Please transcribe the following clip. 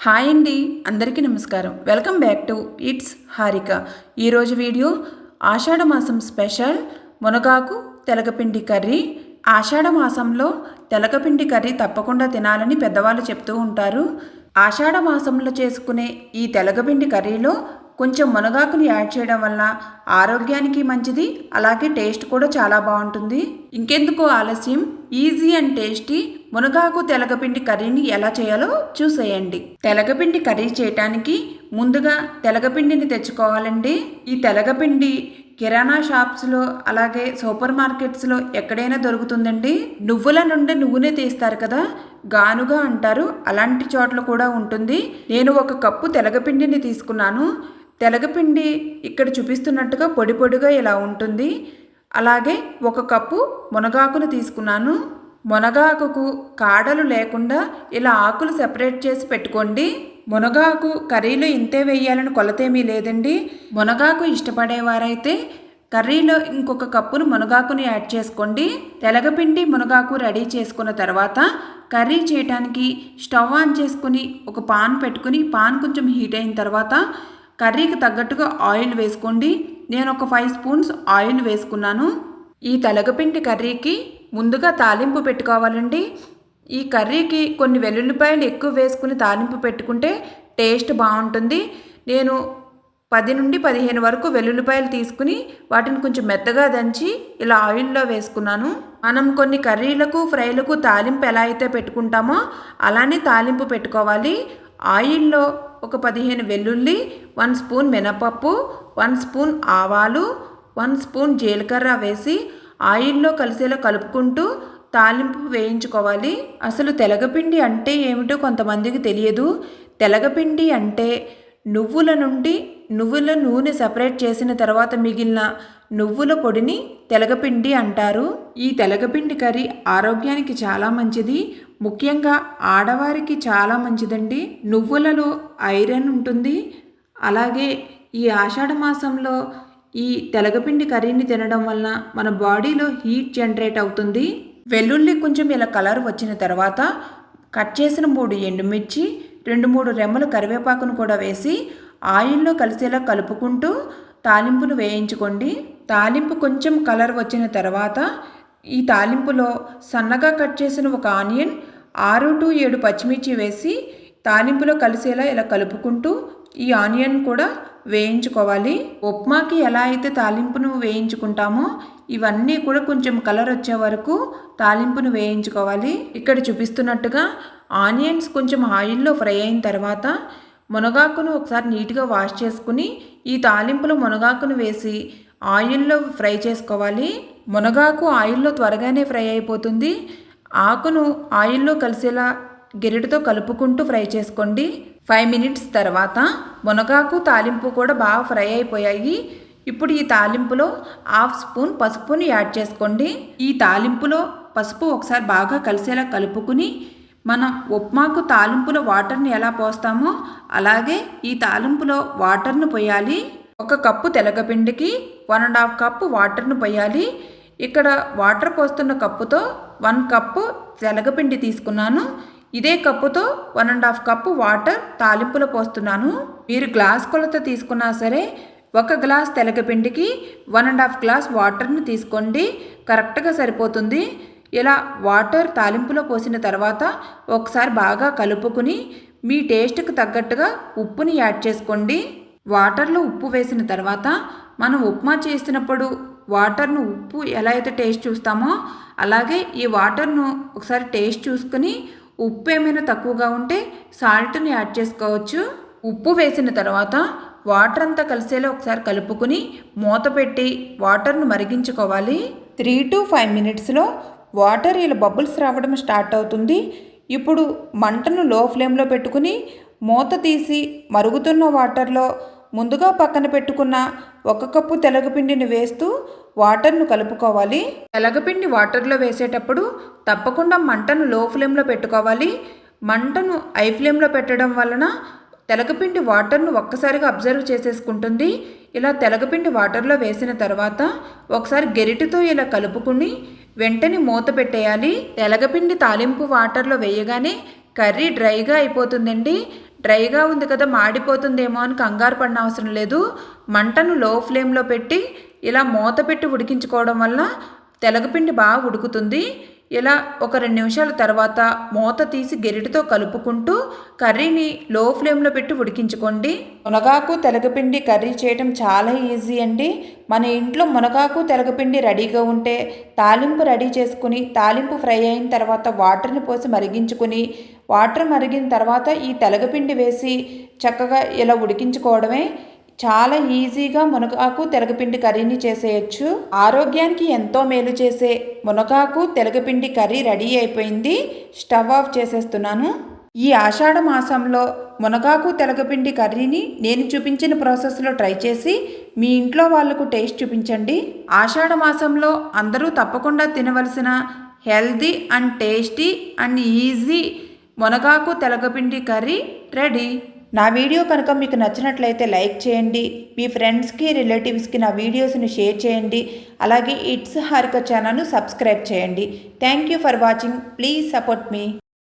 Hi అండి, అందరికీ నమస్కారం. Welcome back to it's Harika. ఈరోజు వీడియో ఆషాఢ మాసం స్పెషల్ మునగాకు తెలగపిండి కర్రీ. ఆషాఢ మాసంలో తెలగపిండి కర్రీ తప్పకుండా తినాలని పెద్దవాళ్ళు చెప్తూ ఉంటారు. ఆషాఢ మాసంలో చేసుకునే ఈ తెలగపిండి కర్రీలో కొంచెం మునగాకుని యాడ్ చేయడం వల్ల ఆరోగ్యానికి మంచిది, అలాగే టేస్ట్ కూడా చాలా బాగుంటుంది. ఇంకెందుకు ఆలస్యం, ఈజీ అండ్ టేస్టీ మునగాకు తెలగపిండి కర్రీని ఎలా చేయాలో చూసేయండి. తెలగపిండి కర్రీ చేయటానికి ముందుగా తెలగపిండిని తెచ్చుకోవాలండి. ఈ తెలగపిండి కిరాణా షాప్స్లో అలాగే సూపర్ మార్కెట్స్లో ఎక్కడైనా దొరుకుతుందండి. నువ్వుల నుండి నూనె తీస్తారు కదా, గానుగా అంటారు, అలాంటి చోట్ల కూడా ఉంటుంది. నేను 1 కప్పు తెలగపిండిని తీసుకున్నాను. తెలగపిండి ఇక్కడ చూపిస్తున్నట్టుగా పొడి పొడిగా ఇలా ఉంటుంది. అలాగే 1 కప్పు మునగాకును తీసుకున్నాను. మునగాకుకు కాడలు లేకుండా ఇలా ఆకులు సెపరేట్ చేసి పెట్టుకోండి. మునగాకు కర్రీలో ఇంతే వేయాలని కొలతేమీ లేదండి. మునగాకు ఇష్టపడేవారైతే కర్రీలో ఇంకొక కప్పును మునగాకుని యాడ్ చేసుకోండి. తెలగపిండి మునగాకు రెడీ చేసుకున్న తర్వాత కర్రీ చేయడానికి స్టవ్ ఆన్ చేసుకుని ఒక పాన్ పెట్టుకుని పాన్ కొంచెం హీట్ అయిన తర్వాత కర్రీకి తగ్గట్టుగా ఆయిల్ వేసుకోండి. నేను ఒక 5 స్పూన్స్ ఆయిల్ వేసుకున్నాను. ఈ తెలగపిండి కర్రీకి ముందుగా తాలింపు పెట్టుకోవాలండి. ఈ కర్రీకి కొన్ని వెల్లుల్లిపాయలు ఎక్కువ వేసుకుని తాలింపు పెట్టుకుంటే టేస్ట్ బాగుంటుంది. నేను 10 నుండి 15 వరకు వెల్లుల్లిపాయలు తీసుకుని వాటిని కొంచెం మెత్తగా దంచి ఇలా ఆయిల్లో వేసుకున్నాను. మనం కొన్ని కర్రీలకు ఫ్రైలకు తాలింపు ఎలా అయితే పెట్టుకుంటామో అలానే తాలింపు పెట్టుకోవాలి. ఆయిల్లో ఒక 15 వెల్లుల్లి, 1 స్పూన్ మినపప్పు, 1 స్పూన్ ఆవాలు, 1 స్పూన్ జీలకర్ర వేసి ఆయిల్లో కలిసేలా కలుపుకుంటూ తాలింపు వేయించుకోవాలి. అసలు తెలగపిండి అంటే ఏమిటో కొంతమందికి తెలియదు. తెలగపిండి అంటే నువ్వుల నుండి నువ్వుల నూనె సపరేట్ చేసిన తర్వాత మిగిలిన నువ్వుల పొడిని తెలగపిండి అంటారు. ఈ తెలగపిండి కర్రీ ఆరోగ్యానికి చాలా మంచిది, ముఖ్యంగా ఆడవారికి చాలా మంచిదండి. నువ్వులలో ఐరన్ ఉంటుంది. అలాగే ఈ ఆషాఢ మాసంలో ఈ తెలగపిండి కర్రీని తినడం వల్ల మన బాడీలో హీట్ జనరేట్ అవుతుంది. వెల్లుల్లి కొంచెం ఇలా కలర్ వచ్చిన తర్వాత కట్ చేసిన 3 ఎండుమిర్చి, 2-3 రెమ్మలు కరివేపాకును కూడా వేసి ఆయిల్లో కలిసేలా కలుపుకుంటూ తాలింపును వేయించుకోండి. తాలింపు కొంచెం కలర్ వచ్చిన తర్వాత ఈ తాలింపులో సన్నగా కట్ చేసిన ఒక ఆనియన్, 6 to 7 పచ్చిమిర్చి వేసి తాలింపులో కలిసేలా ఇలా కలుపుకుంటూ ఈ ఆనియన్ కూడా వేయించుకోవాలి. ఉప్మాకి ఎలా అయితే తాలింపును వేయించుకుంటామో ఇవన్నీ కూడా కొంచెం కలర్ వచ్చే వరకు తాలింపును వేయించుకోవాలి. ఇక్కడ చూపిస్తున్నట్టుగా ఆనియన్స్ కొంచెం ఆయిల్లో ఫ్రై అయిన తర్వాత మునగాకును ఒకసారి నీట్గా వాష్ చేసుకుని ఈ తాలింపులో మునగాకును వేసి ఆయిల్లో ఫ్రై చేసుకోవాలి. మునగాకు ఆయిల్లో త్వరగానే ఫ్రై అయిపోతుంది. ఆకును ఆయిల్లో కలిసేలా గెరిటితో కలుపుకుంటూ ఫ్రై చేసుకోండి. 5 మినిట్స్ తర్వాత మునగాకు తాలింపు కూడా బాగా ఫ్రై అయిపోయాయి. ఇప్పుడు ఈ తాలింపులో 1/2 స్పూన్ పసుపుని యాడ్ చేసుకోండి. ఈ తాలింపులో పసుపు ఒకసారి బాగా కలిసేలా కలుపుకుని మనం ఉప్మాకు తాలింపులో వాటర్ని ఎలా పోస్తామో అలాగే ఈ తాలింపులో వాటర్ను పోయాలి. 1 కప్పు తెలగపిండికి 1.5 కప్పు వాటర్ను పోయాలి. ఇక్కడ వాటర్ పోస్తున్న కప్పుతో 1 కప్పు తెలగపిండి తీసుకున్నాను. ఇదే కప్పుతో 1.5 కప్పు వాటర్ తాలింపులో పోస్తున్నాను. మీరు గ్లాస్ కొలత తీసుకున్నా సరే 1 గ్లాస్ తెలగపిండికి 1.5 గ్లాస్ వాటర్ని తీసుకోండి, కరెక్ట్గా సరిపోతుంది. ఇలా వాటర్ తాలింపులో పోసిన తర్వాత ఒకసారి బాగా కలుపుకుని మీ టేస్ట్కి తగ్గట్టుగా ఉప్పుని యాడ్ చేసుకోండి. వాటర్లో ఉప్పు వేసిన తర్వాత మనం ఉప్మా చేసినప్పుడు వాటర్ను ఉప్పు ఎలా అయితే టేస్ట్ చూస్తామో అలాగే ఈ వాటర్ను ఒకసారి టేస్ట్ చూసుకుని ఉప్పు ఏమైనా తక్కువగా ఉంటే సాల్ట్ని యాడ్ చేసుకోవచ్చు. ఉప్పు వేసిన తర్వాత వాటర్ అంతా కలిసేలా ఒకసారి కలుపుకుని మూత పెట్టి వాటర్ను మరిగించుకోవాలి. 3 to 5 మినిట్స్లో వాటర్ ఇలా బబుల్స్ రావడం స్టార్ట్ అవుతుంది. ఇప్పుడు మంటను లో ఫ్లేమ్లో పెట్టుకుని మూత తీసి మరుగుతున్న వాటర్లో ముందుగా పక్కన పెట్టుకున్న 1 కప్పు తెలగపిండిని వేస్తూ వాటర్ను కలుపుకోవాలి. తెలగపిండి వాటర్లో వేసేటప్పుడు తప్పకుండా మంటను లో ఫ్లేమ్లో పెట్టుకోవాలి. మంటను హై ఫ్లేమ్లో పెట్టడం వలన తెలగపిండి వాటర్ను ఒక్కసారిగా అబ్జర్వ్ చేసేసుకుంటుంది. ఇలా తెలగపిండి వాటర్లో వేసిన తర్వాత ఒకసారి గెరిటితో ఇలా కలుపుకుని వెంటనే మూత పెట్టేయాలి. తెలగపిండి తాలింపు వాటర్లో వేయగానే కర్రీ డ్రైగా అయిపోతుందండి. డ్రైగా ఉంది కదా మాడిపోతుందేమో అని కంగారు పడిన అవసరం లేదు. మంటను లో ఫ్లేమ్లో పెట్టి ఇలా మూత పెట్టి ఉడికించుకోవడం వల్ల తెలగపిండి బాగా ఉడుకుతుంది. ఇలా ఒక 2 నిమిషాల తర్వాత మూత తీసి గెరిటితో కలుపుకుంటూ కర్రీని లో ఫ్లేమ్లో పెట్టి ఉడికించుకోండి. మునగాకు తెలగపిండి కర్రీ చేయడం చాలా ఈజీ అండి. మన ఇంట్లో మునగాకు తెలగపిండి రెడీగా ఉంటే తాలింపు రెడీ చేసుకుని తాలింపు ఫ్రై అయిన తర్వాత వాటర్ని పోసి మరిగించుకుని వాటర్ మరిగిన తర్వాత ఈ తెలగపిండి వేసి చక్కగా ఇలా ఉడికించుకోవడమే. చాలా ఈజీగా మునగాకు తెలగపిండి కర్రీని చేసేయచ్చు. ఆరోగ్యానికి ఎంతో మేలు చేసే మునగాకు తెలగపిండి కర్రీ రెడీ అయిపోయింది. స్టవ్ ఆఫ్ చేసేస్తున్నాను. ఈ ఆషాఢ మాసంలో మునగాకు తెలగపిండి కర్రీని నేను చూపించిన ప్రాసెస్లో ట్రై చేసి మీ ఇంట్లో వాళ్ళకు టేస్ట్ చూపించండి. ఆషాఢ మాసంలో అందరూ తప్పకుండా తినవలసిన healthy and tasty and easy మునగాకు తెలగపిండి కర్రీ రెడీ. నా వీడియో కనుక మీకు నచ్చినట్లయితే లైక్ చేయండి. మీ ఫ్రెండ్స్కి రిలేటివ్స్కి నా వీడియోస్ని షేర్ చేయండి. అలాగే ఇట్స్ హారిక ఛానల్ను సబ్స్క్రైబ్ చేయండి. Thank you for watching. Please support me.